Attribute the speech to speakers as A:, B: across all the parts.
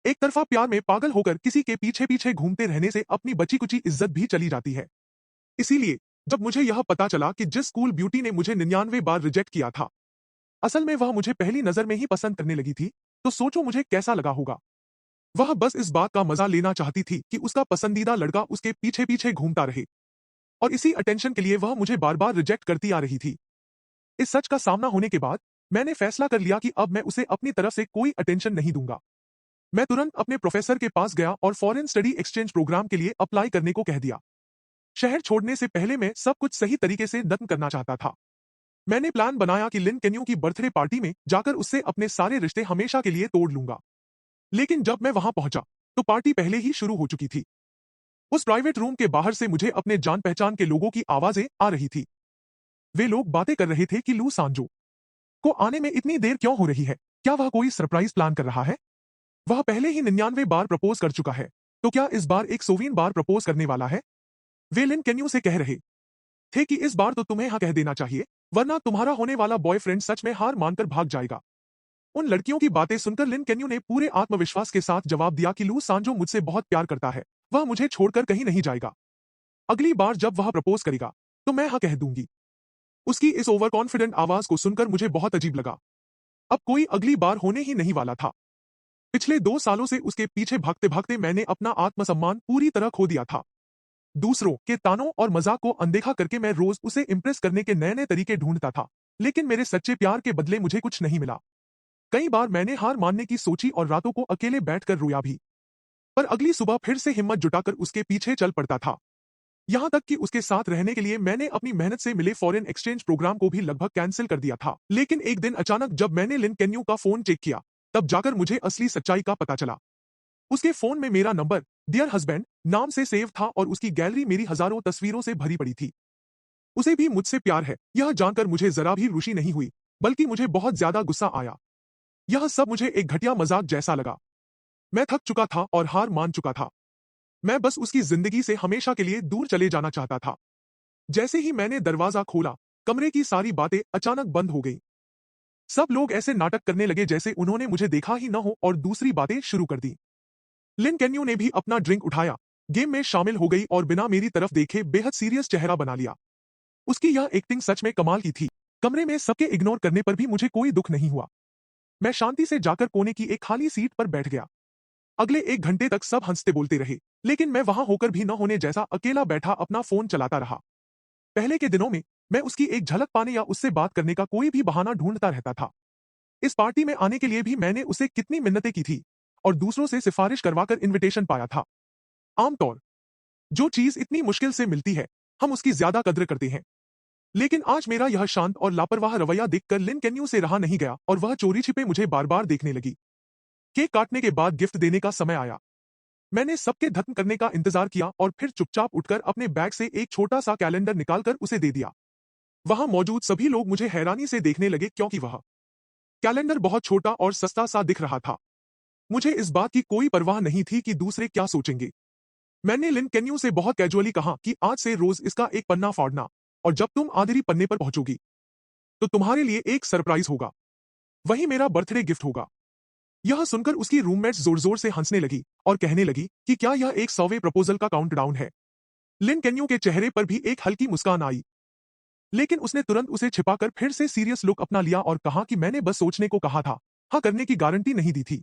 A: एक तरफा प्यार में पागल होकर किसी के पीछे पीछे घूमते रहने से अपनी बची कुची इज्जत भी चली जाती है। इसीलिए जब मुझे यह पता चला कि जिस स्कूल ब्यूटी ने मुझे 99 बार रिजेक्ट किया था, असल में वह मुझे पहली नजर में ही पसंद करने लगी थी, तो सोचो मुझे कैसा लगा होगा। वह बस इस बात का मजा लेना चाहती थी कि उसका पसंदीदा लड़का उसके पीछे पीछे घूमता रहे, और इसी अटेंशन के लिए वह मुझे बार बार रिजेक्ट करती आ रही थी। इस सच का सामना होने के बाद मैंने फैसला कर लिया कि अब मैं उसे अपनी तरफ से कोई अटेंशन नहीं दूंगा। मैं तुरंत अपने प्रोफेसर के पास गया और फॉरेन स्टडी एक्सचेंज प्रोग्राम के लिए अप्लाई करने को कह दिया। शहर छोड़ने से पहले मैं सब कुछ सही तरीके से खत्म करना चाहता था। मैंने प्लान बनाया कि लिन केन्यू की बर्थडे पार्टी में जाकर उससे अपने सारे रिश्ते हमेशा के लिए तोड़ लूंगा। लेकिन जब मैं वहां पहुंचा तो पार्टी पहले ही शुरू हो चुकी थी। उस प्राइवेट रूम के बाहर से मुझे अपने जान पहचान के लोगों की आवाजें आ रही थी। वे लोग बातें कर रहे थे कि लू सांजो को आने में इतनी देर क्यों हो रही है, क्या वह कोई सरप्राइज प्लान कर रहा है? वह पहले ही 99 बार प्रपोज कर चुका है, तो क्या इस बार 100वीं बार प्रपोज करने वाला है? वे लिन केन्यू से कह रहे थे कि इस बार तो तुम्हें हाँ कह देना चाहिए, वरना तुम्हारा होने वाला बॉयफ्रेंड सच में हार मानकर भाग जाएगा। उन लड़कियों की बातें सुनकर लिन केन्यू ने पूरे आत्मविश्वास के साथ जवाब दिया कि लू सांजो मुझसे बहुत प्यार करता है, वह मुझे छोड़कर कहीं नहीं जाएगा। अगली बार जब वह प्रपोज करेगा तो मैं हाँ कह दूंगी। उसकी इस ओवर कॉन्फिडेंट आवाज को सुनकर मुझे बहुत अजीब लगा। अब कोई अगली बार होने ही नहीं वाला था। पिछले 2 सालों से उसके पीछे भागते भागते मैंने अपना आत्मसम्मान पूरी तरह खो दिया था। दूसरों के तानों और मजाक को अनदेखा करके मैं रोज उसे इंप्रेस करने के नए नए तरीके ढूंढता था, लेकिन मेरे सच्चे प्यार के बदले मुझे कुछ नहीं मिला। कई बार मैंने हार मानने की सोची और रातों को अकेले बैठकर रोया भी, पर अगली सुबह फिर से हिम्मत जुटाकर उसके पीछे चल पड़ता था। यहां तक कि उसके साथ रहने के लिए मैंने अपनी मेहनत से मिले फॉरेन एक्सचेंज प्रोग्राम को भी लगभग कैंसिल कर दिया था। लेकिन एक दिन अचानक जब मैंने लिन केन्यू का फोन चेक किया, तब जाकर मुझे असली सच्चाई का पता चला। उसके फोन में मेरा नंबर डियर हस्बैंड नाम से सेव था और उसकी गैलरी मेरी हजारों तस्वीरों से भरी पड़ी थी। उसे भी मुझसे प्यार है, यह जानकर मुझे जरा भी रुचि नहीं हुई, बल्कि मुझे बहुत ज्यादा गुस्सा आया। यह सब मुझे एक घटिया मजाक जैसा लगा। मैं थक चुका था और हार मान चुका था। मैं बस उसकी जिंदगी से हमेशा के लिए दूर चले जाना चाहता था। जैसे ही मैंने दरवाजा खोला, कमरे की सारी बातें अचानक बंद हो गईं। सब लोग ऐसे नाटक करने लगे जैसे उन्होंने मुझे देखा ही न हो और दूसरी बातें शुरू कर दी। लिन केन्यू ने भी अपना ड्रिंक उठाया, गेम में शामिल हो गई और बिना मेरी तरफ देखे बेहद सीरियस चेहरा बना लिया। उसकी यह एक्टिंग सच में कमाल की थी। कमरे में सबके इग्नोर करने पर भी मुझे कोई दुख नहीं हुआ। मैं शांति से जाकर कोने की एक खाली सीट पर बैठ गया। अगले 1 घंटे तक सब हंसते बोलते रहे, लेकिन मैं वहां होकर भी न होने जैसा अकेला बैठा अपना फोन चलाता रहा। पहले के दिनों में मैं उसकी एक झलक पाने या उससे बात करने का कोई भी बहाना ढूंढता रहता था। इस पार्टी में आने के लिए भी मैंने उसे कितनी मिन्नतें की थी और दूसरों से सिफारिश करवाकर इनविटेशन पाया था। आमतौर जो चीज इतनी मुश्किल से मिलती है, हम उसकी ज्यादा कद्र करते हैं। लेकिन आज मेरा यह शांत और लापरवाह रवैया देखकर लिन केन्यू से रहा नहीं गया और वह चोरी छिपे मुझे बार बार देखने लगी। केक काटने के बाद गिफ्ट देने का समय आया। मैंने सबके खत्म करने का इंतजार किया और फिर चुपचाप उठकर अपने बैग से एक छोटा सा कैलेंडर निकालकर उसे दे दिया। वहां मौजूद सभी लोग मुझे हैरानी से देखने लगे क्योंकि वह कैलेंडर बहुत छोटा और सस्ता सा दिख रहा था। मुझे इस बात की कोई परवाह नहीं थी कि दूसरे क्या सोचेंगे। मैंने लिन केन्यू से बहुत कैजुअली कहा कि आज से रोज इसका एक पन्ना फाड़ना, और जब तुम आखिरी पन्ने पर पहुंचोगी तो तुम्हारे लिए एक सरप्राइज होगा, वही मेरा बर्थडे गिफ्ट होगा। यह सुनकर उसकी रूममेट्स जोर जोर से हंसने लगी और कहने लगी कि क्या यह एक 100वें प्रपोजल का काउंटडाउन है। लिन केन्यू के चेहरे पर भी एक हल्की मुस्कान आई, लेकिन उसने तुरंत उसे छिपाकर फिर से सीरियस लुक अपना लिया और कहा कि मैंने बस सोचने को कहा था, हाँ करने की गारंटी नहीं दी थी।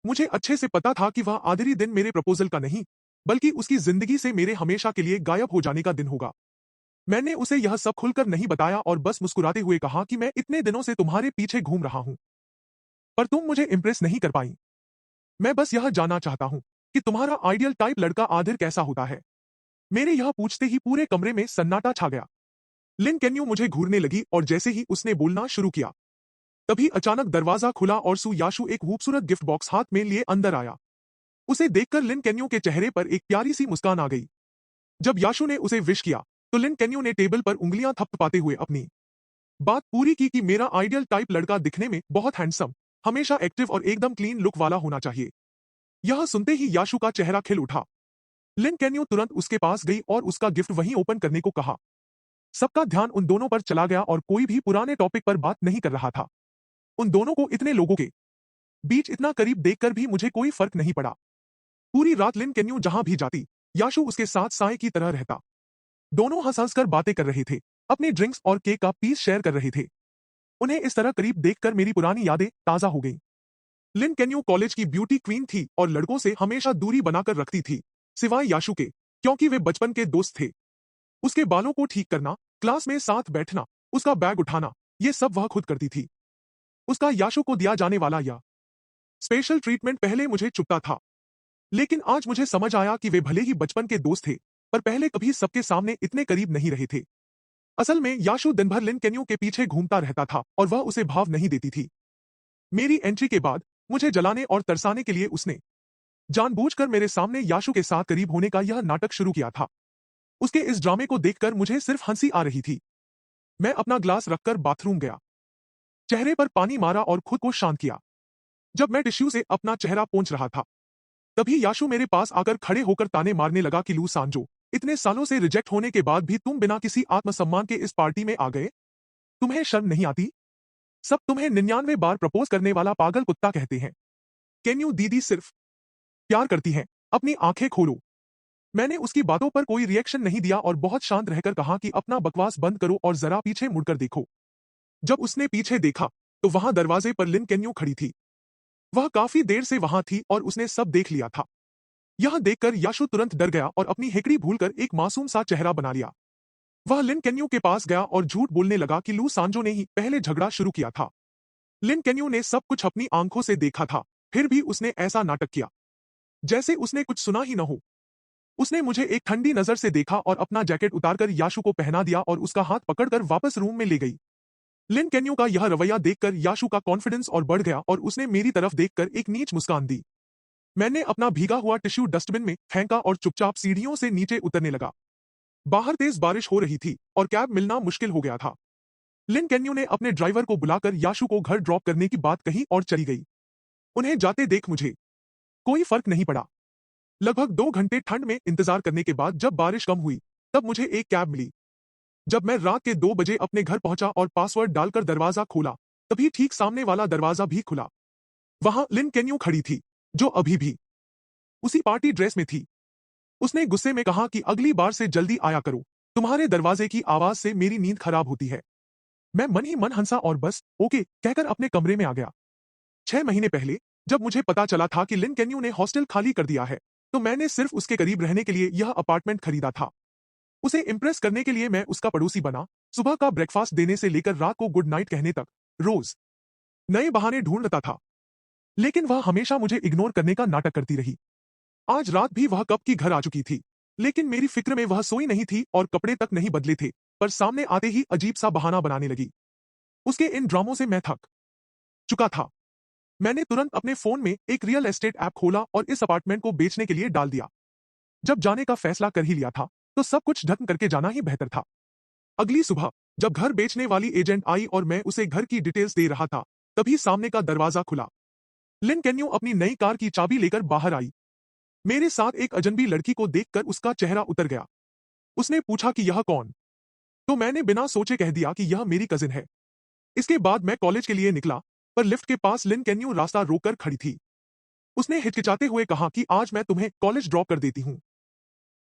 A: मुझे अच्छे से पता था कि वह आखिरी दिन मेरे प्रपोजल का नहीं, बल्कि उसकी जिंदगी से मेरे हमेशा के लिए गायब हो जाने का दिन होगा। मैंने उसे यह सब खुलकर नहीं बताया और बस मुस्कुराते हुए कहा कि मैं इतने दिनों से तुम्हारे पीछे घूम रहा हूं, पर तुम मुझे इंप्रेस नहीं कर पाई। मैं बस यह जानना चाहता हूं कि तुम्हारा आइडियल टाइप लड़का आखिर कैसा होता है। मेरे यह पूछते ही पूरे कमरे में सन्नाटा छा गया। लिन केन्यू मुझे घूरने लगी और जैसे ही उसने बोलना शुरू किया, तभी अचानक दरवाजा खुला और सु याशु एक खूबसूरत गिफ्ट बॉक्स हाथ में लिए अंदर आया। उसे देखकर लिन केन्यू के चेहरे पर एक प्यारी सी मुस्कान आ गई। जब याशु ने उसे विश किया तो लिन केन्यू ने टेबल पर उंगलियां थपथपाते हुए अपनी बात पूरी की कि मेरा आइडियल टाइप लड़का दिखने में बहुत हैंडसम, हमेशा एक्टिव और एकदम क्लीन लुक वाला होना चाहिए। यह सुनते ही याशु का चेहरा खिल उठा। लिन केन्यू तुरंत उसके पास गई और उसका गिफ्ट वहीं ओपन करने को कहा। सबका ध्यान उन दोनों पर चला गया और कोई भी पुराने टॉपिक पर बात नहीं कर रहा था। उन दोनों को इतने लोगों के बीच इतना करीब देखकर भी मुझे कोई फर्क नहीं पड़ा। पूरी रात लिन केन्यू जहां भी जाती, याशु उसके साथ साए की तरह रहता। दोनों हंस कर बातें कर रहे थे, अपने ड्रिंक्स और केक का पीस शेयर कर रहे थे। उन्हें इस तरह करीब देखकर मेरी पुरानी यादें ताजा हो गईं। लिन केन्यू कॉलेज की ब्यूटी क्वीन थी और लड़कों से हमेशा दूरी बनाकर रखती थी, सिवाय याशु के, क्योंकि वे बचपन के दोस्त थे। उसके बालों को ठीक करना, क्लास में साथ बैठना, उसका बैग उठाना, ये सब वह खुद करती थी। उसका याशु को दिया जाने वाला यह स्पेशल ट्रीटमेंट पहले मुझे चुभता था, लेकिन आज मुझे समझ आया कि वे भले ही बचपन के दोस्त थे, पर पहले कभी सबके सामने इतने करीब नहीं रहे थे। असल में याशु दिन भर लिन केन्यू के पीछे घूमता रहता था और वह उसे भाव नहीं देती थी। मेरी एंट्री के बाद मुझे जलाने और तरसाने के लिए उसने जानबूझकर मेरे सामने याशु के साथ करीब होने का यह नाटक शुरू किया था। उसके इस ड्रामे को देखकर मुझे सिर्फ हंसी आ रही थी। मैं अपना ग्लास रखकर बाथरूम गया, चेहरे पर पानी मारा और खुद को शांत किया। जब मैं टिश्यू से अपना चेहरा पोंछ रहा था, तभी याशु मेरे पास आकर खड़े होकर ताने मारने लगा कि लू सांजो, इतने सालों से रिजेक्ट होने के बाद भी तुम बिना किसी आत्मसम्मान के इस पार्टी में आ गए? तुम्हें शर्म नहीं आती? सब तुम्हें 99 बार प्रपोज करने वाला पागल कुत्ता कहते हैं। केन्यू दीदी सिर्फ प्यार करती हैं, अपनी आंखें खोलो। मैंने उसकी बातों पर कोई रिएक्शन नहीं दिया और बहुत शांत रहकर कहा कि अपना बकवास बंद करो और जरा पीछे मुड़कर देखो। जब उसने पीछे देखा, तो वहां दरवाजे पर लिन केन्यू खड़ी थी। वह काफी देर से वहां थी और उसने सब देख लिया था। यह देखकर याशु तुरंत डर गया और अपनी हेकड़ी भूलकर एक मासूम सा चेहरा बना लिया। वह लिन केन्यू के पास गया और झूठ बोलने लगा कि लू सांजो ने ही पहले झगड़ा शुरू किया था। लिन केन्यू ने सब कुछ अपनी आंखों से देखा था, फिर भी उसने ऐसा नाटक किया जैसे उसने कुछ सुना ही न हो। उसने मुझे एक ठंडी नजर से देखा और अपना जैकेट उतारकर याशु को पहना दिया और उसका हाथ पकड़कर वापस रूम में ले गई। लिन केन्यू का यह रवैया देखकर याशु का कॉन्फिडेंस और बढ़ गया और उसने मेरी तरफ देखकर एक नीच मुस्कान दी। मैंने अपना भीगा हुआ टिश्यू डस्टबिन में फेंका और चुपचाप सीढ़ियों से नीचे उतरने लगा। बाहर तेज बारिश हो रही थी और कैब मिलना मुश्किल हो गया था। लिन केन्यू ने अपने ड्राइवर को बुलाकर याशु को घर ड्रॉप करने की बात कही और चली गई। उन्हें जाते देख मुझे कोई फर्क नहीं पड़ा। लगभग 2 घंटे ठंड में इंतजार करने के बाद जब बारिश कम हुई, तब मुझे एक कैब मिली। जब मैं रात के 2 बजे अपने घर पहुंचा और पासवर्ड डालकर दरवाजा खोला, तभी ठीक सामने वाला दरवाजा भी खुला। वहां लिन केन्यू खड़ी थी, जो अभी भी उसी पार्टी ड्रेस में थी। उसने गुस्से में कहा कि अगली बार से जल्दी आया करो, तुम्हारे दरवाजे की आवाज से मेरी नींद खराब होती है। मैं मन ही मन हंसा और बस ओके कहकर अपने कमरे में आ गया। 6 महीने पहले जब मुझे पता चला था कि लिन केन्यू ने हॉस्टल खाली कर दिया है, तो मैंने सिर्फ उसके करीब रहने के लिए यह अपार्टमेंट खरीदा था। उसे इम्प्रेस करने के लिए मैं उसका पड़ोसी बना, सुबह का ब्रेकफास्ट देने से लेकर रात को गुड नाइट कहने तक रोज नए बहाने ढूंढता था। लेकिन वह हमेशा मुझे इग्नोर करने का नाटक करती रही। आज रात भी वह कब की घर आ चुकी थी, लेकिन मेरी फिक्र में वह सोई नहीं थी और कपड़े तक नहीं बदले थे, पर सामने आते ही अजीब सा बहाना बनाने लगी। उसके इन ड्रामों से मैं थक चुका था। मैंने तुरंत अपने फोन में एक रियल एस्टेट ऐप खोला और इस अपार्टमेंट को बेचने के लिए डाल दिया। जब जाने का फैसला कर ही लिया था, तो सब कुछ ढक करके जाना ही बेहतर था। अगली सुबह जब घर बेचने वाली एजेंट आई और मैं उसे घर की डिटेल्स दे रहा था, तभी सामने का दरवाजा खुला। लिन केन्यू अपनी नई कार की चाबी लेकर बाहर आई। मेरे साथ एक अजनबी लड़की को देखकर उसका चेहरा उतर गया। उसने पूछा कि यह कौन? तो मैंने बिना सोचे कह दिया कि यह मेरी कजिन है। इसके बाद मैं कॉलेज के लिए निकला, पर लिफ्ट के पास लिन केन्यू रास्ता रोककर खड़ी थी। उसने हिचकिचाते हुए कहा कि आज मैं तुम्हें कॉलेज ड्रॉप कर देती हूं।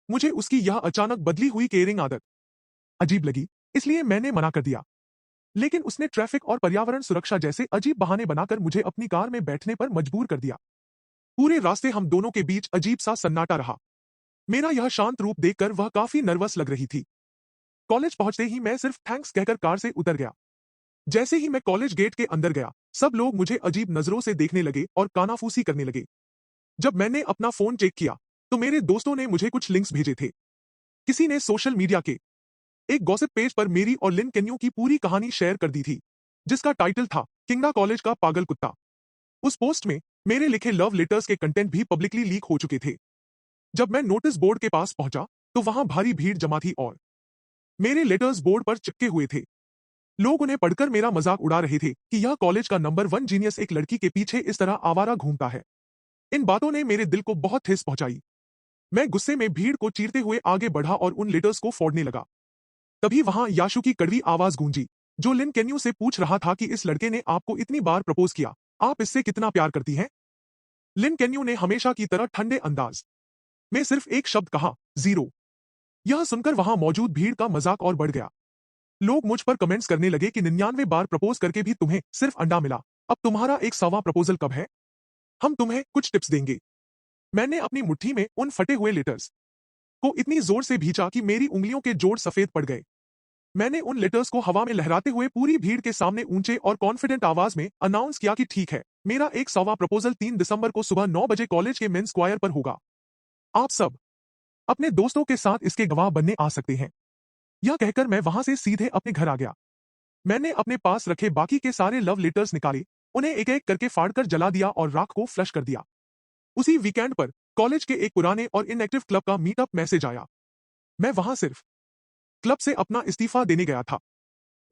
A: मुझे उसकी यह अचानक बदली हुई केयरिंग आदत अजीब लगी, इसलिए मैंने मना कर दिया। लेकिन उसने ट्रैफिक और पर्यावरण सुरक्षा जैसे अजीब बहाने बनाकर मुझे अपनी कार में बैठने पर मजबूर कर दिया। पूरे रास्ते हम दोनों के बीच अजीब सा सन्नाटा रहा। मेरा यह शांत रूप देखकर वह काफी नर्वस लग रही थी। कॉलेज पहुंचते ही मैं सिर्फ थैंक्स कहकर कार से उतर गया। जैसे ही मैं कॉलेज गेट के अंदर गया, सब लोग मुझे अजीब नजरों से देखने लगे और कानाफूसी करने लगे। जब मैंने अपना फोन चेक किया, तो मेरे दोस्तों ने मुझे कुछ लिंक्स भेजे थे। किसी ने सोशल मीडिया के एक गॉसिप पेज पर मेरी और लिन केन्यू की पूरी कहानी शेयर कर दी थी, जिसका टाइटल था किंगडा कॉलेज का पागल कुत्ता। उस पोस्ट में मेरे लिखे लव लेटर्स के कंटेंट भी पब्लिकली लीक हो चुके थे। जब मैं नोटिस बोर्ड के पास पहुंचा, तो वहां भारी भीड़ जमा थी और मेरे लेटर्स बोर्ड पर चिपके हुए थे। लोग उन्हें पढ़कर मेरा मजाक उड़ा रहे थे कि यह कॉलेज का नंबर 1 जीनियस एक लड़की के पीछे इस तरह आवारा घूमता है। इन बातों ने मेरे दिल को बहुत ठेस पहुंचाई। मैं गुस्से में भीड़ को चीरते हुए आगे बढ़ा और उन लेटर्स को फोड़ने लगा। तभी वहां याशु की कड़वी आवाज गूंजी, जो लिन केन्यू से पूछ रहा था कि इस लड़के ने आपको इतनी बार प्रपोज किया, आप इससे कितना प्यार करती हैं? लिन केन्यू ने हमेशा की तरह ठंडे अंदाज में सिर्फ एक शब्द कहा, 0। यह सुनकर वहां मौजूद भीड़ का मजाक और बढ़ गया। लोग मुझ पर कमेंट्स करने लगे कि 99 बार प्रपोज करके भी तुम्हें सिर्फ अंडा मिला। अब तुम्हारा 100वां प्रपोजल कब है? हम तुम्हें कुछ टिप्स देंगे। मैंने अपनी मुट्ठी में उन फटे हुए लेटर्स को इतनी जोर से भींचा कि मेरी उंगलियों के जोड़ सफेद पड़ गए। मैंने उन लेटर्स को हवा में लहराते हुए पूरी भीड़ के सामने ऊंचे और कॉन्फिडेंट आवाज में अनाउंस किया कि ठीक है, मेरा 100वां प्रपोजल 3 दिसंबर को सुबह 9 बजे कॉलेज के मेन स्क्वायर पर होगा। आप सब अपने दोस्तों के साथ इसके गवाह बनने आ सकते हैं। यह कहकर मैं वहां से सीधे अपने घर आ गया। मैंने अपने पास रखे बाकी के सारे लव लेटर्स निकाले, उन्हें एक एक करके फाड़कर जला दिया और राख को फ्लश कर दिया। उसी वीकेंड पर कॉलेज के एक पुराने और इनएक्टिव क्लब का मीटअप मैसेज आया। मैं वहां सिर्फ क्लब से अपना इस्तीफा देने गया था।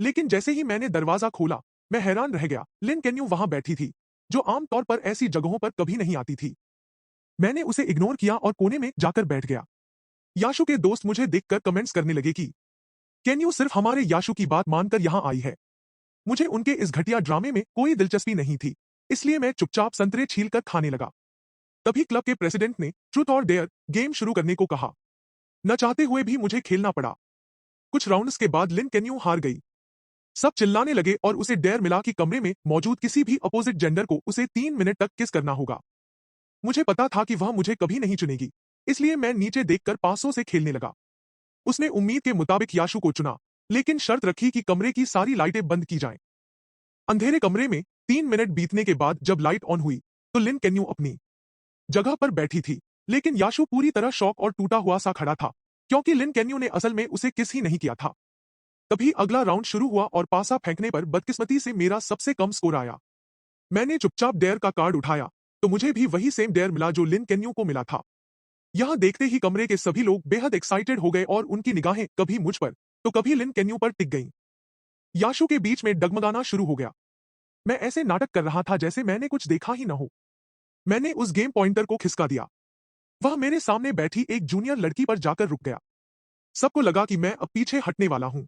A: लेकिन जैसे ही मैंने दरवाजा खोला, मैं हैरान रह गया। लिन केन्यू वहां बैठी थी, जो आमतौर पर ऐसी जगहों पर कभी नहीं आती थी। मैंने उसे इग्नोर किया और कोने में जाकर बैठ गया। याशु के दोस्त मुझे देखकर कमेंट्स करने लगे कि केन्यू सिर्फ हमारे याशु की बात मानकर यहां आई है। मुझे उनके इस घटिया ड्रामे में कोई दिलचस्पी नहीं थी, इसलिए मैं चुपचाप संतरे छीलकर खाने लगा। तभी क्लब के प्रेसिडेंट ने ट्रूथ और डेयर गेम शुरू करने को कहा। न चाहते हुए भी मुझे खेलना पड़ा। कुछ राउंड्स के बाद लिन केन्यू हार गई। सब चिल्लाने लगे और उसे डेयर मिला कि कमरे में मौजूद किसी भी अपोजिट जेंडर को उसे 3 मिनट तक किस करना होगा। मुझे पता था कि वह मुझे कभी नहीं चुनेगी, इसलिए मैं नीचे देखकर पासों से खेलने लगा। उसने उम्मीद के मुताबिक याशु को चुना, लेकिन शर्त रखी कि कमरे की सारी लाइटें बंद की जाएं। अंधेरे कमरे में 3 मिनट बीतने के बाद जब लाइट ऑन हुई, तो लिन केन्यू अपनी जगह पर बैठी थी, लेकिन याशु पूरी तरह शॉक और टूटा हुआ सा खड़ा था, क्योंकि लिन केन्यू ने असल में उसे किस ही नहीं किया था। तभी अगला राउंड शुरू हुआ और पासा फेंकने पर बदकिस्मती से मेरा सबसे कम स्कोर आया। मैंने चुपचाप डेयर का कार्ड उठाया, तो मुझे भी वही सेम डेयर मिला जो लिन केन्यू को मिला था। यह देखते ही कमरे के सभी लोग बेहद एक्साइटेड हो गए और उनकी निगाहें कभी मुझ पर तो कभी लिन केन्यू पर टिक गईं। याशु के बीच में डगमगाना शुरू हो गया। मैं ऐसे नाटक कर रहा था जैसे मैंने कुछ देखा ही न हो। मैंने उस गेम पॉइंटर को खिसका दिया। वह मेरे सामने बैठी एक जूनियर लड़की पर जाकर रुक गया। सबको लगा कि मैं अब पीछे हटने वाला हूं।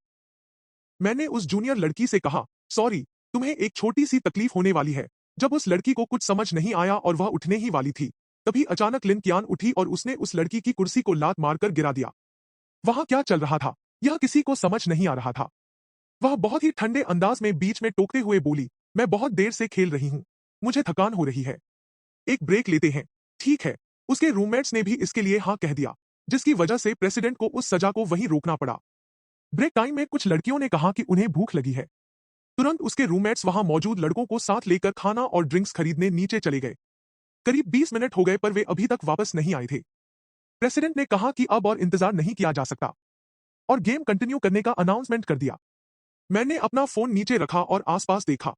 A: मैंने उस जूनियर लड़की से कहा, सॉरी, तुम्हें एक छोटी सी तकलीफ होने वाली है। जब उस लड़की को कुछ समझ नहीं आया और वह उठने ही वाली थी, तभी अचानक लिन कियान उठी और उसने उस लड़की की कुर्सी को लात मारकर गिरा दिया। वहां क्या चल रहा था, यह किसी को समझ नहीं आ रहा था। वह बहुत ही ठंडे अंदाज में बीच में टोकते हुए बोली, मैं बहुत देर से खेल रही हूं, मुझे थकान हो रही है, एक ब्रेक लेते हैं। ठीक है। उसके रूममेट्स ने भी इसके लिए हाँ कह दिया, जिसकी वजह से प्रेसिडेंट को उस सजा को वहीं रोकना पड़ा। ब्रेक टाइम में कुछ लड़कियों ने कहा कि उन्हें भूख लगी है। तुरंत उसके रूममेट्स वहां मौजूद लड़कों को साथ लेकर खाना और ड्रिंक्स खरीदने नीचे चले गए। करीब 20 मिनट हो गए पर वे अभी तक वापस नहीं आए थे। प्रेसिडेंट ने कहा कि अब और इंतजार नहीं किया जा सकता और गेम कंटिन्यू करने का अनाउंसमेंट कर दिया। मैंने अपना फोन नीचे रखा और आसपास देखा।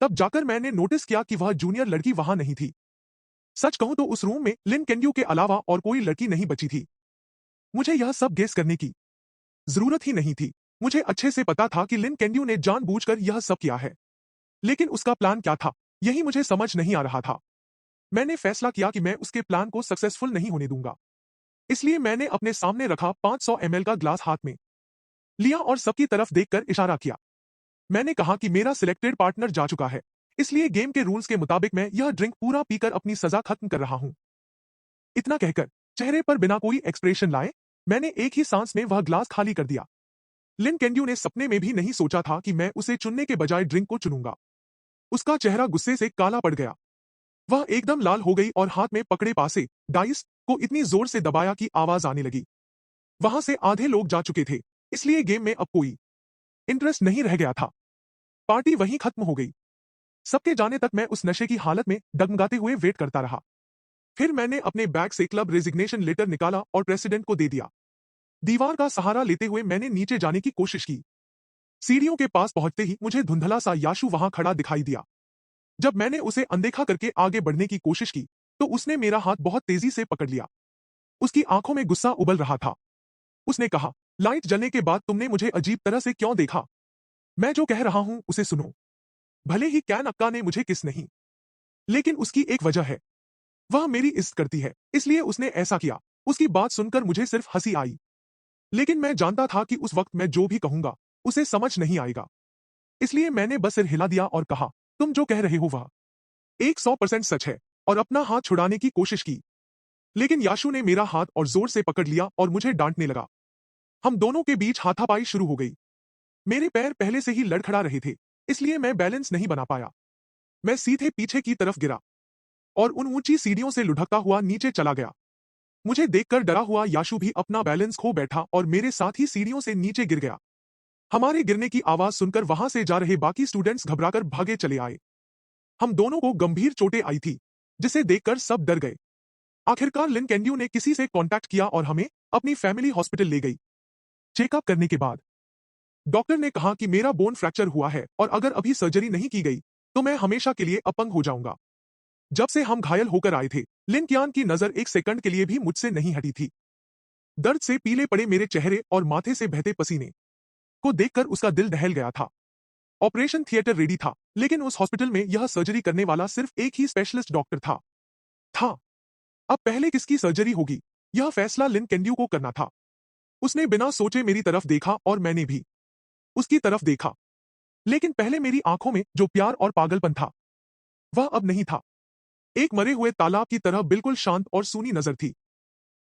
A: तब जाकर मैंने नोटिस किया कि वह जूनियर लड़की वहां नहीं थी। सच कहूं तो उस रूम में लिन केन्यू के अलावा और कोई लड़की नहीं बची थी। मुझे यह सब गेस करने की जरूरत ही नहीं थी। मुझे अच्छे से पता था कि लिन केन्यू ने जानबूझकर यह सब किया है। लेकिन उसका प्लान क्या था, यही मुझे समझ नहीं आ रहा था। मैंने फैसला किया कि मैं उसके प्लान को सक्सेसफुल नहीं होने दूंगा। इसलिए मैंने अपने सामने रखा 500 ml का ग्लास हाथ में लिया और सबकी तरफ देखकर इशारा किया। मैंने कहा कि मेरा सिलेक्टेड पार्टनर जा चुका है, इसलिए गेम के रूल्स के मुताबिक मैं यह ड्रिंक पूरा पीकर अपनी सजा खत्म कर रहा हूं। इतना कहकर चेहरे पर बिना कोई एक्सप्रेशन लाए मैंने एक ही सांस में वह ग्लास खाली कर दिया। लिन केन्यू ने सपने में भी नहीं सोचा था कि मैं उसे चुनने के बजाय ड्रिंक को चुनूंगा। उसका चेहरा गुस्से से काला पड़ गया। वह एकदम लाल हो गई और हाथ में पकड़े पासे डाइस को इतनी जोर से दबाया कि आवाज आने लगी। वहां से आधे लोग जा चुके थे, इसलिए गेम में अब कोई इंटरेस्ट नहीं रह गया था। पार्टी वहीं खत्म हो गई। सबके जाने तक मैं उस नशे की हालत में डगमगाते हुए वेट करता रहा। फिर मैंने अपने बैग से क्लब रेजिग्नेशन लेटर निकाला और प्रेसिडेंट को दे दिया। दीवार का सहारा लेते हुए मैंने नीचे जाने की कोशिश की। सीढ़ियों के पास पहुंचते ही मुझे धुंधला सा याशु वहां खड़ा दिखाई दिया। जब मैंने उसे अनदेखा करके आगे बढ़ने की कोशिश की, तो उसने मेरा हाथ बहुत तेजी से पकड़ लिया। उसकी आंखों में गुस्सा उबल रहा था। उसने कहा, लाइट जलने के बाद तुमने मुझे अजीब तरह से क्यों देखा? मैं जो कह रहा हूं उसे सुनो। भले ही कैन अक्का ने मुझे किस नहीं, लेकिन उसकी एक वजह है। वह मेरी इज्जत करती है, इसलिए उसने ऐसा किया। उसकी बात सुनकर मुझे सिर्फ हंसी आई, लेकिन मैं जानता था कि उस वक्त मैं जो भी कहूंगा उसे समझ नहीं आएगा। इसलिए मैंने बस सिर हिला दिया और कहा, तुम जो कह रहे हो वह एक 100% सच है और अपना हाथ छुड़ाने की कोशिश की, लेकिन याशु ने मेरा हाथ और जोर से पकड़ लिया और मुझे डांटने लगा। हम दोनों के बीच हाथापाई शुरू हो गई। मेरे पैर पहले से ही लड़खड़ा रहे थे, इसलिए मैं बैलेंस नहीं बना पाया। मैं सीधे पीछे की तरफ गिरा और उन ऊंची सीढ़ियों से लुढ़कता हुआ नीचे चला गया। मुझे देखकर डरा हुआ याशु भी अपना बैलेंस खो बैठा और मेरे साथ ही सीढ़ियों से नीचे गिर गया। हमारे गिरने की आवाज सुनकर वहां से जा रहे बाकी स्टूडेंट्स घबराकर भागे चले आए। हम दोनों को गंभीर चोटें आई थी, जिसे देखकर सब डर गए। आखिरकार लिन कैंड्यू ने किसी से कांटेक्ट किया और हमें अपनी फैमिली हॉस्पिटल ले गई। चेकअप करने के बाद डॉक्टर ने कहा कि मेरा बोन फ्रैक्चर हुआ है और अगर अभी सर्जरी नहीं की गई तो मैं हमेशा के लिए अपंग हो जाऊंगा। जब से हम घायल होकर आए थे, लिन कियान की नजर एक सेकंड के लिए भी मुझसे नहीं हटी थी। दर्द से पीले पड़े मेरे चेहरे और माथे से बहते पसीने को देखकर उसका दिल दहल गया था। ऑपरेशन थिएटर रेडी था, लेकिन उस हॉस्पिटल में यह सर्जरी करने वाला सिर्फ एक ही स्पेशलिस्ट डॉक्टर था। अब पहले किसकी सर्जरी होगी, यह फैसला लिन कैंड्यू को करना था। उसने बिना सोचे मेरी तरफ देखा और मैंने भी उसकी तरफ देखा, लेकिन पहले मेरी आंखों में जो प्यार और पागलपन था, वह अब नहीं था। एक मरे हुए तालाब की तरह बिल्कुल शांत और सूनी नजर थी।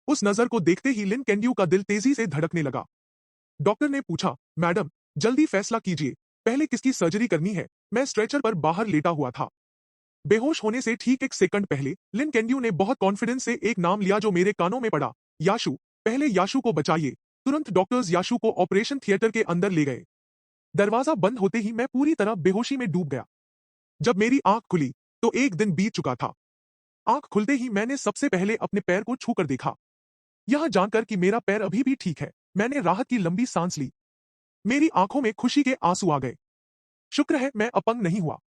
A: उस नजर को देखते ही लिन कैंड्यू का दिल तेजी से धड़कने लगा। डॉक्टर ने पूछा, मैडम, जल्दी फैसला कीजिए, पहले किसकी सर्जरी करनी है। मैं स्ट्रेचर पर बाहर लेटा हुआ था। बेहोश होने से ठीक एक सेकंड पहले लिन कैंड्यू ने बहुत कॉन्फिडेंस से एक नाम लिया जो मेरे कानों में पड़ा, याशु। पहले याशु को बचाइए। तुरंत डॉक्टर्स याशु को ऑपरेशन थिएटर के अंदर ले गए। दरवाजा बंद होते ही मैं पूरी तरह बेहोशी में डूब गया। जब मेरी आंख खुली तो एक दिन बीत चुका था। आंख खुलते ही मैंने सबसे पहले अपने पैर को छूकर देखा। यह जानकर कि मेरा पैर अभी भी ठीक है, मैंने राहत की लंबी सांस ली। मेरी आंखों में खुशी के आंसू आ गए। शुक्र है मैं अपंग नहीं हुआ।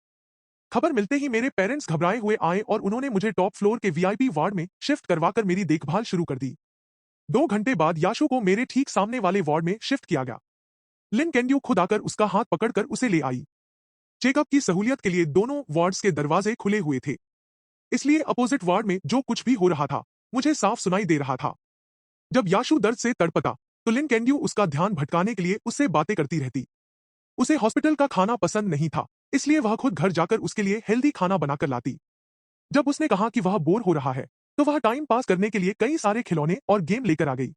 A: खबर मिलते ही मेरे पेरेंट्स घबराए हुए आए और उन्होंने मुझे टॉप फ्लोर के वीआईपी वार्ड में शिफ्ट करवाकर मेरी देखभाल शुरू कर दी। 2 घंटे बाद याशु को मेरे ठीक सामने वाले वार्ड में शिफ्ट किया गया। लिन कैंड्यू खुद आकर उसका हाथ पकड़कर उसे ले आई। चेकअप की सहूलियत के लिए दोनों वार्ड्स के दरवाजे खुले हुए थे, इसलिए अपोजिट वार्ड में जो कुछ भी हो रहा था मुझे साफ सुनाई दे रहा था। जब याशु दर्द से तड़पता तो लिन कैंड्यू उसका ध्यान भटकाने के लिए उससे बातें करती रहती। उसे हॉस्पिटल का खाना पसंद नहीं था, इसलिए वह खुद घर जाकर उसके लिए हेल्दी खाना बनाकर लाती। जब उसने कहा कि वह बोर हो रहा है तो वह टाइम पास करने के लिए कई सारे खिलौने और गेम लेकर आ गई।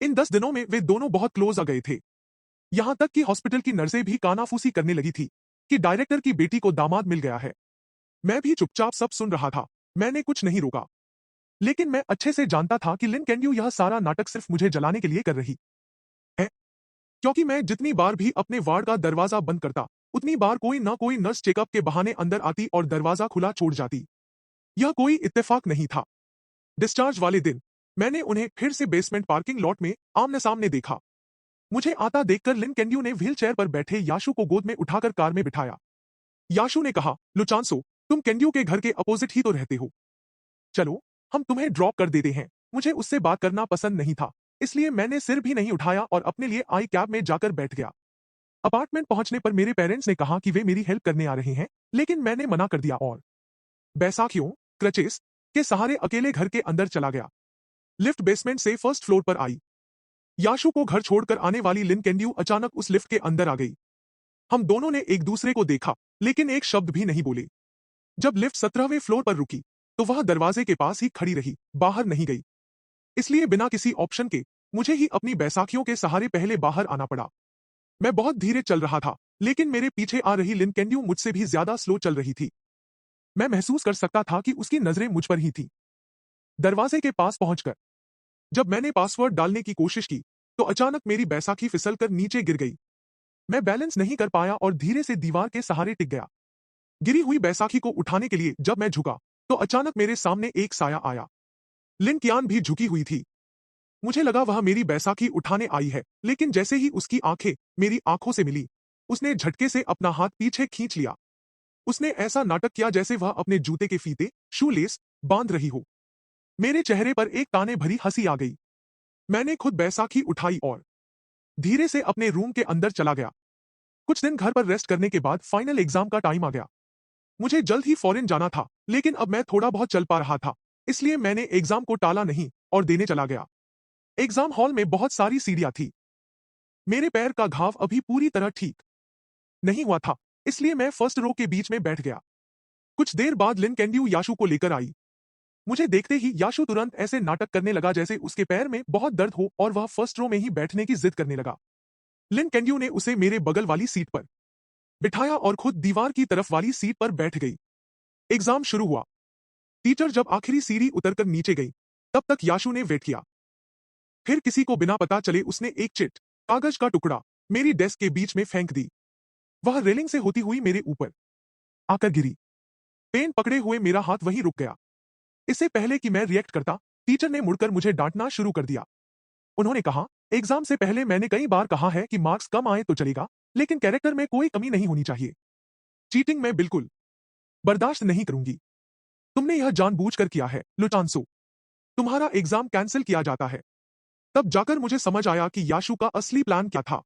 A: इन 10 दिनों में वे दोनों बहुत क्लोज आ गए थे। यहां तक कि हॉस्पिटल की नर्सें भी कानाफूसी करने लगी थी कि डायरेक्टर की बेटी को दामाद मिल गया है। मैं भी चुपचाप सब सुन रहा था, मैंने कुछ नहीं रोका। लेकिन मैं अच्छे से जानता था कि लिन कैंड्यू यह सारा नाटक सिर्फ मुझे जलाने के लिए कर रही है, क्योंकि मैं जितनी बार भी अपने वार्ड का दरवाजा बंद करता, उतनी बार कोई ना कोई नर्स चेकअप के बहाने अंदर आती और दरवाजा खुला छोड़ जाती। यह कोई इत्तेफाक नहीं था। डिस्चार्ज वाले दिन मैंने उन्हें फिर से बेसमेंट पार्किंग लॉट में आमने सामने देखा। मुझे आता देखकर लिन कैंड्यू ने व्हील चेयर पर बैठे याशु को गोद में उठाकर कार में बिठाया। याशु ने कहा, लुचांसो, तुम कैंड्यू के घर के अपोजिट ही तो रहते हो, चलो हम तुम्हें ड्रॉप कर देते हैं। मुझे उससे बात करना पसंद नहीं था, इसलिए मैंने सिर भी नहीं उठाया और अपने लिए आई कैब में जाकर बैठ गया। अपार्टमेंट पहुंचने पर मेरे पेरेंट्स ने कहा कि वे मेरी हेल्प करने आ रहे हैं, लेकिन मैंने मना कर दिया और बैसाखियों क्रचेस के सहारे अकेले घर के अंदर चला गया। लिफ्ट बेसमेंट से फर्स्ट फ्लोर पर आई। याशु को घर छोड़कर आने वाली लिन कैंड्यू अचानक उस लिफ्ट के अंदर आ गई। हम दोनों ने एक दूसरे को देखा, लेकिन एक शब्द भी नहीं बोले। जब लिफ्ट 17वें फ्लोर पर रुकी तो वह दरवाजे के पास ही खड़ी रही, बाहर नहीं गई। इसलिए बिना किसी ऑप्शन के मुझे ही अपनी बैसाखियों के सहारे पहले बाहर आना पड़ा। मैं बहुत धीरे चल रहा था, लेकिन मेरे पीछे आ रही लिन कैंड्यू मुझसे भी ज्यादा स्लो चल रही थी। मैं महसूस कर सकता था कि उसकी नजरें मुझ पर ही थी। दरवाजे के पास पहुंचकर जब मैंने पासवर्ड डालने की कोशिश की तो अचानक मेरी बैसाखी फिसलकर नीचे गिर गई। मैं बैलेंस नहीं कर पाया और धीरे से दीवार के सहारे टिक गया। गिरी हुई बैसाखी को उठाने के लिए जब मैं झुका तो अचानक मेरे सामने एक साया आया। लिन कियान भी झुकी हुई थी। मुझे लगा वह मेरी बैसाखी उठाने आई है, लेकिन जैसे ही उसकी आंखें मेरी आंखों से मिली, उसने झटके से अपना हाथ पीछे खींच लिया। उसने ऐसा नाटक किया जैसे वह अपने जूते के फीते शूलेस बांध रही हो। मेरे चेहरे पर एक ताने भरी हंसी आ गई। मैंने खुद बैसाखी उठाई और धीरे से अपने रूम के अंदर चला गया। कुछ दिन घर पर रेस्ट करने के बाद फाइनल एग्जाम का टाइम आ गया। मुझे जल्द ही फॉरेन जाना था, लेकिन अब मैं थोड़ा बहुत चल पा रहा था, इसलिए मैंने एग्जाम को टाला नहीं और देने चला गया। एग्जाम हॉल में बहुत सारी सीढ़ियां थी। मेरे पैर का घाव अभी पूरी तरह ठीक नहीं हुआ था, इसलिए मैं फर्स्ट रो के बीच में बैठ गया। कुछ देर बाद लिन कैंड्यू याशु को लेकर आई। मुझे देखते ही याशु तुरंत ऐसे नाटक करने लगा जैसे उसके पैर में बहुत दर्द हो और वह फर्स्ट रो में ही बैठने की जिद करने लगा। लिन कैंड्यू ने उसे मेरे बगल वाली सीट पर बिठाया और खुद दीवार की तरफ वाली सीट पर बैठ गई। एग्जाम शुरू हुआ। टीचर जब आखिरी सीढ़ी उतरकर नीचे गई, तब तक याशु ने वेट किया। फिर किसी को बिना पता चले उसने एक चिट कागज का टुकड़ा मेरी डेस्क के बीच में फेंक दी। वह रेलिंग से होती हुई मेरे ऊपर आकर गिरी। पेन पकड़े हुए मेरा हाथ वहीं रुक गया। इससे पहले कि मैं रिएक्ट करता, टीचर ने मुड़कर मुझे डांटना शुरू कर दिया। उन्होंने कहा, एग्जाम से पहले मैंने कई बार कहा है कि मार्क्स कम आए तो चलेगा, लेकिन कैरेक्टर में कोई कमी नहीं होनी चाहिए। चीटिंग मैं बिल्कुल बर्दाश्त नहीं करूंगी। तुमने यह जानबूझकर किया है, लुचांसो। तुम्हारा एग्जाम कैंसिल किया जाता है। तब जाकर मुझे समझ आया कि याशु का असली प्लान क्या था।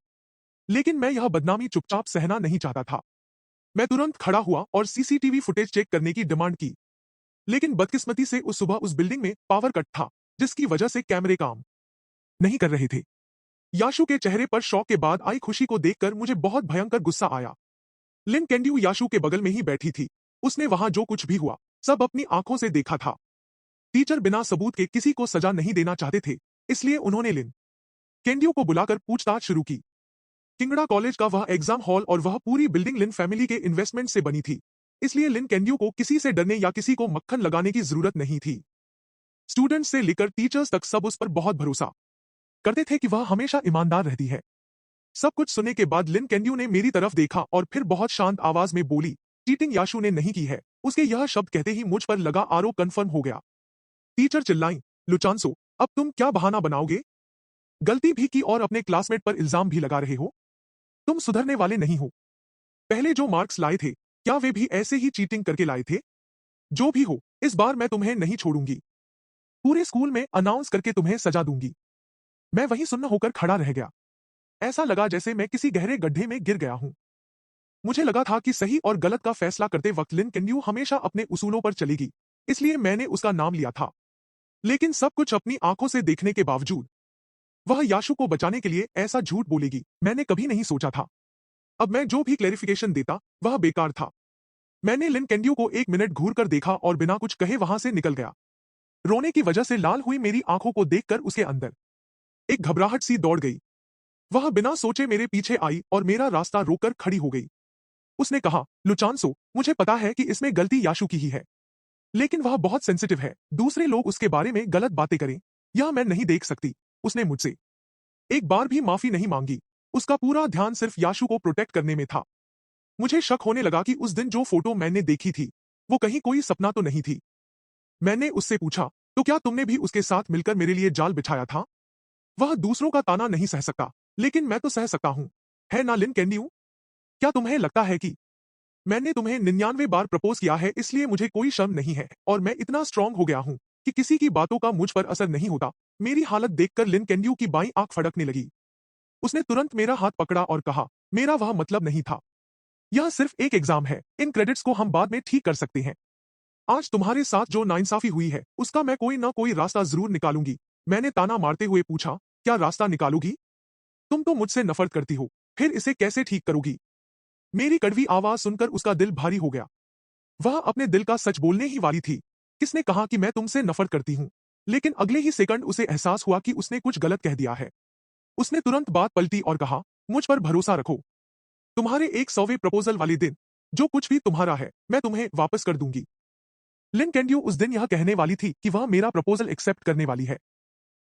A: लेकिन मैं यह बदनामी चुपचाप सहना नहीं चाहता था। मैं तुरंत खड़ा हुआ और सीसीटीवी फुटेज चेक करने की डिमांड की। लेकिन बदकिस्मती से उस सुबह उस बिल्डिंग में पावर कट था, जिसकी वजह से कैमरे काम नहीं कर रहे थे। याशु के चेहरे पर शौक के बाद आई खुशी को देखकर मुझे बहुत भयंकर गुस्सा आया। लिन कैंड्यू याशु के बगल में ही बैठी थी। उसने वहां जो कुछ भी हुआ, सब अपनी आंखों से देखा था। टीचर बिना सबूत के किसी को सजा नहीं देना चाहते थे, इसलिए उन्होंने लिन कैंड्यू को बुलाकर पूछताछ शुरू की। किंगड़ा कॉलेज का वह एग्जाम हॉल और वह पूरी बिल्डिंग लिन फैमिली के इन्वेस्टमेंट से बनी थी, इसलिए लिन कैंड्यू को किसी से डरने या किसी को मक्खन लगाने की जरूरत नहीं थी। स्टूडेंट्स से लेकर टीचर्स तक सब उस पर बहुत भरोसा करते थे कि वह हमेशा ईमानदार रहती है। सब कुछ सुनने के बाद लिन कैंड्यू ने मेरी तरफ देखा और फिर बहुत शांत आवाज में बोली, चीटिंग याशु ने नहीं की है। उसके यह शब्द कहते ही मुझ पर लगा आरोप कंफर्म हो गया। टीचर चिल्लाई, लुचांसो, अब तुम क्या बहाना बनाओगे? गलती भी की और अपने क्लासमेट पर इल्जाम भी लगा रहे हो। तुम सुधरने वाले नहीं हो। पहले जो मार्क्स लाए थे, क्या वे भी ऐसे ही चीटिंग करके लाए थे? जो भी हो, इस बार मैं तुम्हें नहीं छोड़ूंगी। पूरे स्कूल में अनाउंस करके तुम्हें सजा दूंगी। मैं वहीं सुन्न होकर खड़ा रह गया। ऐसा लगा जैसे मैं किसी गहरे गड्ढे में गिर गया हूं। मुझे लगा था कि सही और गलत का फैसला करते वक्त लिन कैंड्यू हमेशा अपने उसूलों पर चलेगी, इसलिए मैंने उसका नाम लिया था। लेकिन सब कुछ अपनी आंखों से देखने के बावजूद वह याशु को बचाने के लिए ऐसा झूठ बोलेगी, मैंने कभी नहीं सोचा था। अब मैं जो भी क्लेरिफिकेशन देता, वह बेकार था। मैंने लिन कैंड्यू को 1 मिनट घूर कर देखा और बिना कुछ कहे वहां से निकल गया। रोने की वजह से लाल हुई मेरी आंखों को देखकर उसके अंदर एक घबराहट सी दौड़ गई। वह बिना सोचे मेरे पीछे आई और मेरा रास्ता रोककर खड़ी हो गई। उसने कहा, लुचांसो, मुझे पता है कि इसमें गलती याशु की ही है, लेकिन वह बहुत सेंसिटिव है। दूसरे लोग उसके बारे में गलत बातें करें, यह मैं नहीं देख सकती। उसने मुझसे एक बार भी माफी नहीं मांगी। उसका पूरा ध्यान सिर्फ याशु को प्रोटेक्ट करने में था। मुझे शक होने लगा कि उस दिन जो फोटो मैंने देखी थी, वो कहीं कोई सपना तो नहीं थी। मैंने उससे पूछा, तो क्या तुमने भी उसके साथ मिलकर मेरे लिए जाल बिछाया था? वह दूसरों का ताना नहीं सह सकता, लेकिन मैं तो सह सकता हूं, है ना लिन कैंड्यू? क्या तुम्हें लगता है कि मैंने तुम्हें 99 बार प्रपोज किया है इसलिए मुझे कोई शर्म नहीं है और मैं इतना स्ट्रांग हो गया हूं कि किसी की बातों का मुझ पर असर नहीं होता? मेरी हालत देखकर लिन कैंड्यू की बाईं आंख फड़कने लगी। उसने तुरंत मेरा हाथ पकड़ा और कहा, मेरा वह मतलब नहीं था। यह सिर्फ एक एग्जाम है, इन क्रेडिट्स को हम बाद में ठीक कर सकते हैं। आज तुम्हारे साथ जो नाइंसाफी हुई है, उसका मैं कोई ना कोई रास्ता जरूर निकालूंगी। मैंने ताना मारते हुए पूछा, क्या रास्ता निकालोगी? तुम तो मुझसे नफरत करती हो, फिर इसे कैसे ठीक करोगी? मेरी कड़वी आवाज सुनकर उसका दिल भारी हो गया। वह अपने दिल का सच बोलने ही वाली थी। किसने कहा कि मैं तुमसे नफरत करती हूं? लेकिन अगले ही सेकंड उसे एहसास हुआ कि उसने कुछ गलत कह दिया है। उसने तुरंत बात पलटी और कहा, मुझ पर भरोसा रखो। तुम्हारे 100वें प्रपोजल वाले दिन जो कुछ भी तुम्हारा है, मैं तुम्हें वापस कर दूंगी। लिन कैंड्यू उस दिन यह कहने वाली थी कि वह मेरा प्रपोजल एक्सेप्ट करने वाली है।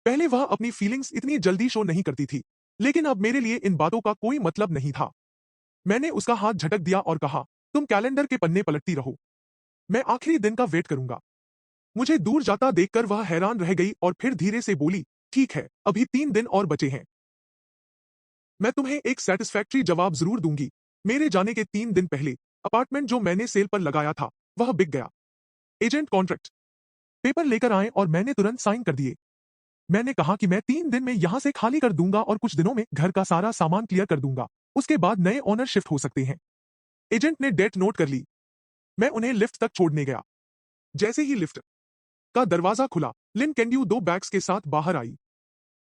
A: पहले वह अपनी फीलिंग्स इतनी जल्दी शो नहीं करती थी, लेकिन अब मेरे लिए इन बातों का कोई मतलब नहीं था। मैंने उसका हाथ झटक दिया और कहा, तुम कैलेंडर के पन्ने पलटती रहो, मैं आखिरी दिन का वेट करूंगा। मुझे दूर जाता देखकर वह हैरान रह गई और फिर धीरे से बोली, ठीक है, अभी 3 दिन और बचे हैं। मैं तुम्हें एक सेटिस्फैक्ट्री जवाब जरूर दूंगी। मेरे जाने के 3 दिन पहले अपार्टमेंट जो मैंने सेल पर लगाया था, वह बिक गया। एजेंट कॉन्ट्रैक्ट पेपर लेकर आए और मैंने तुरंत साइन कर दिए। मैंने कहा कि मैं 3 दिन में यहां से खाली कर दूंगा और कुछ दिनों में घर का सारा सामान क्लियर कर दूंगा। उसके बाद नए ओनर शिफ्ट हो सकते हैं। एजेंट ने डेट नोट कर ली। मैं उन्हें लिफ्ट तक छोड़ने गया। जैसे ही लिफ्ट का दरवाजा खुला, लिन कैंड्यू 2 बैग्स के साथ बाहर आई।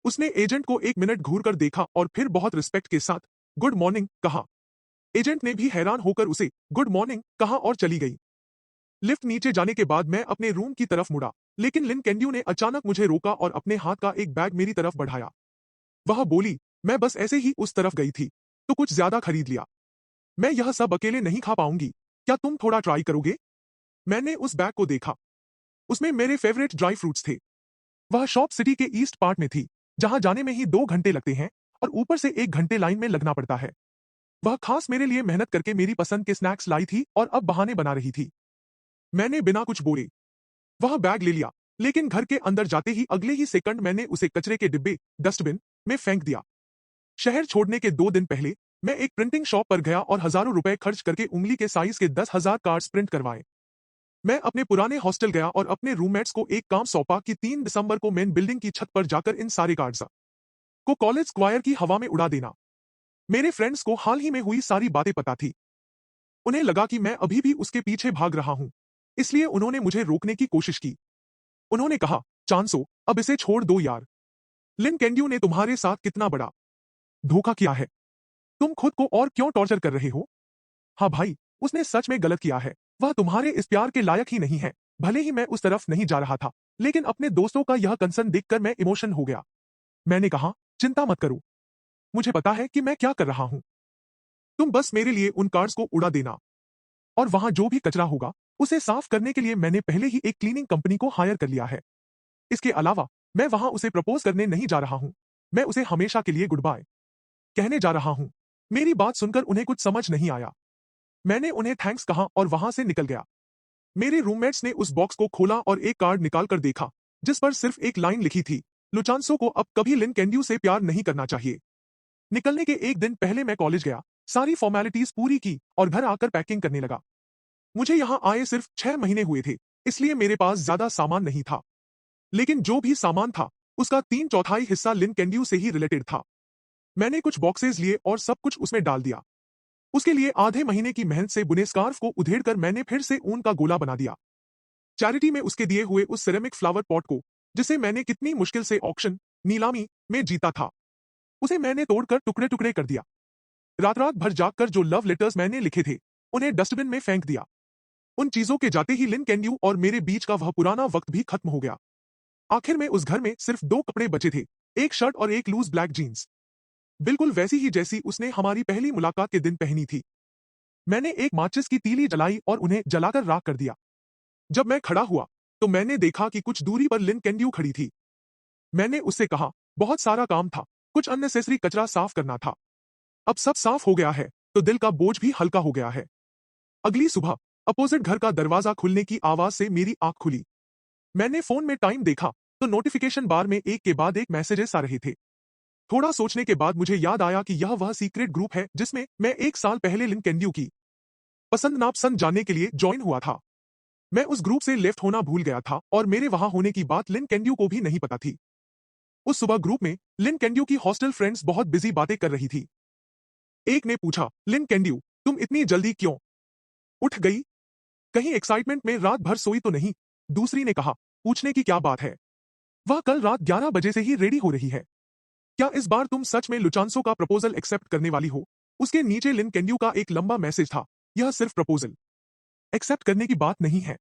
A: उसने एजेंट को 1 मिनट घूर कर देखा और फिर बहुत रिस्पेक्ट के साथ गुड मॉर्निंग कहा। एजेंट ने भी हैरान होकर उसे गुड मॉर्निंग कहा और चली गई। लिफ्ट नीचे जाने के बाद मैं अपने रूम की तरफ मुड़ा, लेकिन लिन कैंड्यू ने अचानक मुझे रोका और अपने हाथ का एक बैग मेरी तरफ बढ़ाया। वह बोली, मैं बस ऐसे ही उस तरफ गई थी, तो कुछ ज्यादा खरीद लिया। मैं यह सब अकेले नहीं खा पाऊंगी, क्या तुम थोड़ा ट्राई करोगे? मैंने उस बैग को देखा। उसमें मेरे फेवरेट ड्राई फ्रूट्स थे। वह शॉप सिटी के ईस्ट पार्ट में थी, जहां जाने में ही 2 घंटे लगते हैं और ऊपर से 1 घंटे लाइन में लगना पड़ता है। वह खास मेरे लिए मेहनत करके मेरी पसंद के स्नैक्स लाई थी और अब बहाने बना रही थी। मैंने बिना कुछ बोले वह बैग ले लिया, लेकिन घर के अंदर जाते ही अगले ही सेकंड मैंने उसे कचरे के डिब्बे डस्टबिन में फेंक दिया। शहर छोड़ने के 2 दिन पहले मैं एक प्रिंटिंग शॉप पर गया और हजारों रुपए खर्च करके उंगली के साइज के 10,000 कार्ड्स प्रिंट करवाए। मैं अपने पुराने हॉस्टल गया और अपने रूममेट्स को एक काम सौंपा कि 3 दिसंबर को मेन बिल्डिंग की छत पर जाकर इन सारे कार्ड्स को कॉलेज स्क्वायर की हवा में उड़ा देना। मेरे फ्रेंड्स को हाल ही में हुई सारी बातें पता थी। उन्हें लगा कि मैं अभी भी उसके पीछे भाग रहा हूं, इसलिए उन्होंने मुझे रोकने की कोशिश की। उन्होंने कहा, चांसो, अब इसे छोड़ दो यार। लिन कैंड्यू ने तुम्हारे साथ कितना बड़ा धोखा किया है। तुम खुद को और क्यों टॉर्चर कर रहे हो? हाँ भाई, उसने सच में गलत किया है। वह तुम्हारे इस प्यार के लायक ही नहीं है। भले ही मैं उस तरफ नहीं जा रहा था, लेकिन अपने दोस्तों का यह कंसर्न देखकर मैं इमोशन हो गया। मैंने कहा, चिंता मत करो, मुझे पता है कि मैं क्या कर रहा हूं। तुम बस मेरे लिए उन कार्ड्स को उड़ा देना, और वहां जो भी कचरा होगा उसे साफ करने के लिए मैंने पहले ही एक क्लीनिंग कंपनी को हायर कर लिया है। इसके अलावा मैं वहां उसे प्रपोज करने नहीं जा रहा हूं, मैं उसे हमेशा के लिए गुड बाय कहने जा रहा हूं। मेरी बात सुनकर उन्हें कुछ समझ नहीं आया। मैंने उन्हें थैंक्स कहा और वहां से निकल गया। मेरे रूममेट्स ने उस बॉक्स को खोला और एक कार्ड निकाल कर देखा, जिस पर सिर्फ एक लाइन लिखी थी, लुचांसो को अब कभी लिन कैंड्यू से प्यार नहीं करना चाहिए। निकलने के एक दिन पहले मैं कॉलेज गया, सारी फॉर्मेलिटीज पूरी की और घर आकर पैकिंग करने लगा। मुझे यहां आए सिर्फ 6 महीने हुए थे, इसलिए मेरे पास ज्यादा सामान नहीं था। लेकिन जो भी सामान था, उसका 3/4 हिस्सा लिन कैंड्यू से ही रिलेटेड था। मैंने कुछ बॉक्सेस लिए और सब कुछ उसमें डाल दिया। उसके लिए आधे महीने की मेहनत से बुने स्कार्फ को उधेड़कर मैंने फिर से ऊन का गोला बना दिया। चैरिटी में उसके दिए हुए उस सिरेमिक फ्लावर पॉट को, जिसे मैंने कितनी मुश्किल से ऑक्शन नीलामी में जीता था, उसे मैंने तोड़कर टुकड़े टुकड़े कर दिया। रात रात भर जागकर जो लव लेटर्स मैंने लिखे थे, उन्हें डस्टबिन में फेंक दिया। उन चीजों के जाते ही लिन कैंड्यू और मेरे बीच का वह पुराना वक्त भी खत्म हो गया। आखिर में उस घर में सिर्फ 2 कपड़े बचे थे, एक शर्ट और एक लूज ब्लैक जीन्स, बिल्कुल वैसी ही जैसी उसने हमारी पहली मुलाकात के दिन पहनी थी। मैंने एक माचिस की तीली जलाई और उन्हें जलाकर राख कर दिया। जब मैं खड़ा हुआ, तो मैंने देखा कि कुछ दूरी पर लिन कैंड्यू खड़ी थी। मैंने उससे कहा, बहुत सारा काम था, कुछ अननेसेसरी कचरा साफ करना था। अब सब साफ हो गया है, तो दिल का बोझ भी हल्का हो गया है। अगली सुबह अपोजिट घर का दरवाजा खुलने की आवाज से मेरी आंख खुली। मैंने फोन में टाइम देखा, तो नोटिफिकेशन बार में एक के बाद एक मैसेजेस आ रहे थे। थोड़ा सोचने के बाद मुझे याद आया कि यह वह सीक्रेट ग्रुप है जिसमें मैं 1 साल पहले लिन कैंड्यू की पसंद नापसंद जानने के लिए ज्वाइन हुआ था। मैं उस ग्रुप से लेफ्ट होना भूल गया था और मेरे वहां होने की बात लिन कैंड्यू को भी नहीं पता थी। उस सुबह ग्रुप में लिन कैंड्यू की हॉस्टल फ्रेंड्स बहुत बिजी बातें कर रही थी। एक ने पूछा, लिन कैंड्यू, तुम इतनी जल्दी क्यों उठ गई? कहीं एक्साइटमेंट में रात भर सोई तो नहीं? दूसरी ने कहा, पूछने की क्या बात है, वह कल रात 11 बजे से ही रेडी हो रही है। क्या इस बार तुम सच में लुचांसो का प्रपोजल एक्सेप्ट करने वाली हो? उसके नीचे लिन कैंड्यू का एक लंबा मैसेज था, यह सिर्फ प्रपोजल एक्सेप्ट करने की बात नहीं है।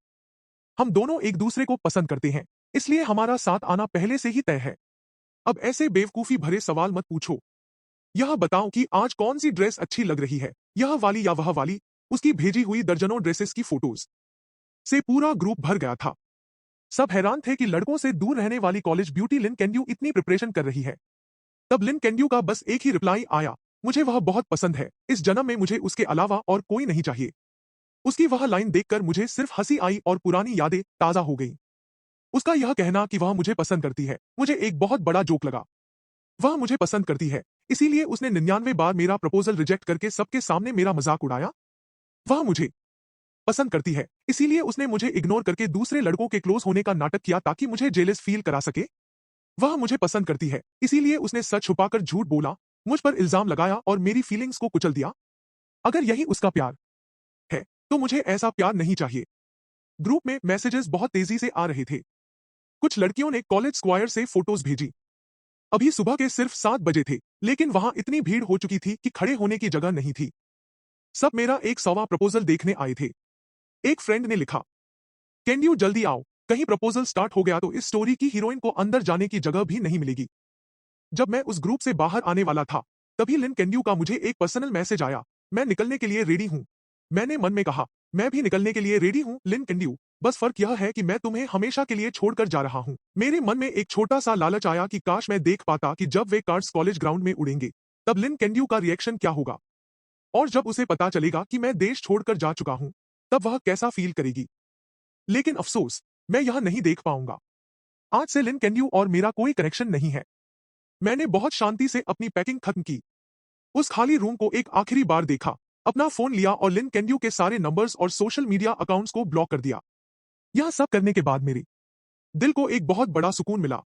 A: हम दोनों एक दूसरे को पसंद करते हैं, इसलिए हमारा साथ आना पहले से ही तय है। अब ऐसे बेवकूफी भरे सवाल मत पूछो। यह बताओ कि आज कौन सी ड्रेस अच्छी लग रही है, यह वाली या वह वाली? उसकी भेजी हुई दर्जनों ड्रेसेस की फोटोज से पूरा ग्रुप भर गया था। सब हैरान थे कि लड़कों से दूर रहने वाली कॉलेज ब्यूटी लिन कैंड्यू इतनी प्रिपरेशन कर रही है। तब लिन कैंड्यू का बस एक ही रिप्लाई आया, मुझे वह बहुत पसंद है, इस जन्म में मुझे उसके अलावा और कोई नहीं चाहिए। उसकी वह लाइन देखकर मुझे सिर्फ हंसी आई और पुरानी यादें ताजा हो गईं। उसका यह कहना कि वह मुझे पसंद करती है, मुझे एक बहुत बड़ा जोक लगा। वह मुझे पसंद करती है, इसीलिए उसने 99 बार मेरा प्रपोजल रिजेक्ट करके सबके सामने मेरा मजाक उड़ाया। वह मुझे पसंद करती है, इसीलिए उसने मुझे इग्नोर करके दूसरे लड़कों के क्लोज होने का नाटक किया ताकि मुझे जेलस फील करा सके। वह मुझे पसंद करती है, इसीलिए उसने सच छुपाकर झूठ बोला, मुझ पर इल्जाम लगाया और मेरी फीलिंग्स को कुचल दिया। अगर यही उसका प्यार है, तो मुझे ऐसा प्यार नहीं चाहिए। ग्रुप में मैसेजेस बहुत तेजी से आ रहे थे। कुछ लड़कियों ने कॉलेज स्क्वायर से फोटोज भेजी। अभी सुबह के सिर्फ 7 बजे थे, लेकिन वहां इतनी भीड़ हो चुकी थी कि खड़े होने की जगह नहीं थी। सब मेरा एक 100वां प्रपोजल देखने आए थे। एक फ्रेंड ने लिखा, कैंड्यू जल्दी आओ, कहीं प्रपोजल स्टार्ट हो गया तो इस स्टोरी की हीरोइन को अंदर जाने की जगह भी नहीं मिलेगी। जब मैं उस ग्रुप से बाहर आने वाला था, तभी लिन कैंड्यू का मुझे एक पर्सनल मैसेज आया, मैं निकलने के लिए रेडी हूँ। मैंने मन में कहा, मैं भी निकलने के लिए रेडी हूँ लिन कैंड्यू, बस फर्क यह है कि मैं तुम्हें हमेशा के लिए छोड़कर जा रहा हूँ। मेरे मन में एक छोटा सा लालच आया कि काश मैं देख पाता कि जब वे कार्ड्स कॉलेज ग्राउंड में उड़ेंगे, तब लिन कैंड्यू का रिएक्शन क्या होगा, और जब उसे पता चलेगा कि मैं देश छोड़कर जा चुका हूँ, तब वह कैसा फील करेगी। लेकिन अफसोस, मैं यह नहीं देख पाऊंगा। आज से लिन कैंड्यू और मेरा कोई कनेक्शन नहीं है। मैंने बहुत शांति से अपनी पैकिंग खत्म की, उस खाली रूम को एक आखिरी बार देखा, अपना फोन लिया और लिन कैंड्यू के सारे नंबर्स और सोशल मीडिया अकाउंट्स को ब्लॉक कर दिया। यह सब करने के बाद मेरे दिल को एक बहुत बड़ा सुकून मिला।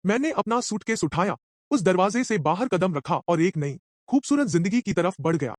A: मैंने अपना सूटकेस उठाया, उस दरवाजे से बाहर कदम रखा और एक नई, खूबसूरत जिंदगी की तरफ बढ़ गया।